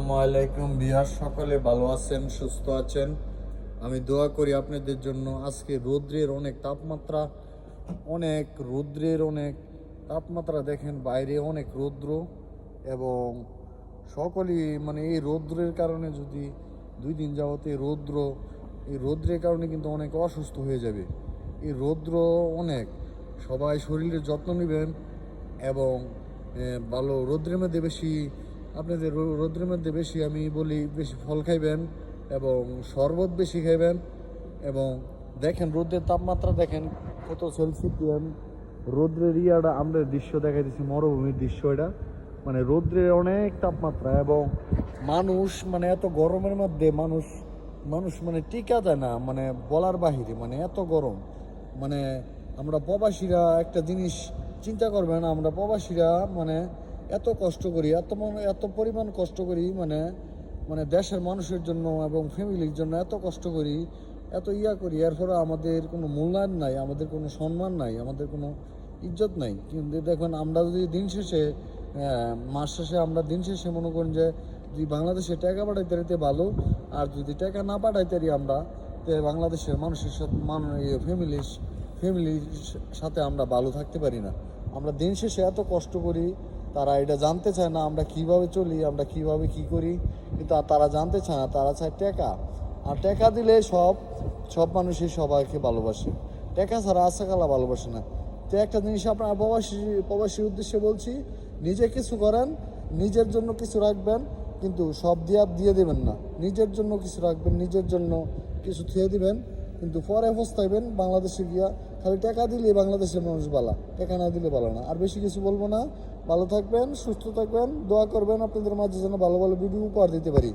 আসসালামু আলাইকুম বিহার, সকলে ভালো আছেন, সুস্থ আছেন। আমি দোয়া করি আপনাদের জন্য। আজকে রৌদ্রের অনেক তাপমাত্রা দেখেন, বাইরে অনেক রৌদ্র, এবং সকলেই মানে এই রৌদ্রের কারণে যদি 2 দিন যাবত এই রৌদ্রের কারণে কিন্তু অনেক অসুস্থ হয়ে যাবে। এই রৌদ্র অনেক, সবাই শরীরের যত্ন নেবেন এবং ভালো রৌদ্রের মধ্যে বেশি আপনাদের রৌদ্রের মধ্যে বেশি আমি বলি বেশি ফল খাইবেন এবং শরবত বেশি খাইবেন। এবং দেখেন রৌদ্রের তাপমাত্রা দেখেন কত সেলসিয়াস। রৌদ্রের ইয়াটা আমরা দৃশ্য দেখাইতেছি, মরুভূমির দৃশ্য এটা। মানে রৌদ্রের অনেক তাপমাত্রা, এবং মানুষ মানে এত গরমের মধ্যে মানুষ মানে টিকা যায় না, মানে বলার বাহিরে, মানে এত গরম। মানে আমরা প্রবাসীরা একটা জিনিস চিন্তা করবেন, আমরা প্রবাসীরা মানে এত কষ্ট করি, এত পরিমাণ কষ্ট করি, মানে মানে দেশের মানুষের জন্য এবং ফ্যামিলির জন্য এত কষ্ট করি, এত করি, এরপরে আমাদের কোনো মূল্যায়ন নাই, আমাদের কোনো সম্মান নাই, আমাদের কোনো ইজ্জত নাই। কিন্তু দেখবেন আমরা যদি মাস শেষে আমরা দিন শেষে মনে করেন যে যদি বাংলাদেশে টাকা পাঠাইতে পারি ভালো, আর যদি টাকা না পাঠাইতে পারি আমরা, তো বাংলাদেশের মানুষের সাথে ফ্যামিলির সাথে আমরা ভালো থাকতে পারি না। আমরা দিন শেষে এত কষ্ট করি, তারা এটা জানতে চায় না আমরা কিভাবে চলি, আমরা কিভাবে কি করি, কিন্তু তারা জানতে চায় না। তারা চায় টাকা, আর টাকা দিলে সব মানুষই সবাইকে ভালোবাসে। টাকা ছাড়া আশাকালা ভালোবাসে না। তো একটা জিনিস আপনার প্রবাসীর উদ্দেশ্যে বলছি, নিজে কিছু করেন, নিজের জন্য কিছু রাখবেন, কিন্তু সব দিয়ে দেবেন না। নিজের জন্য কিছু রাখবেন, নিজের জন্য কিছু থুয়ে দিবেন, কিন্তু পরে পস্তাইবেন বাংলাদেশে গিয়া। খালি টাকা দিলে বাংলাদেশের মানুষ ভালো, টাকা না দিলে ভালো না। আর বেশি কিছু বলবো না। ভালো থাকবেন, সুস্থ থাকবেন, দোয়া করবেন আপনাদের মাঝে যেন ভালো ভালো ভিডিও উপহার দিতে পারি।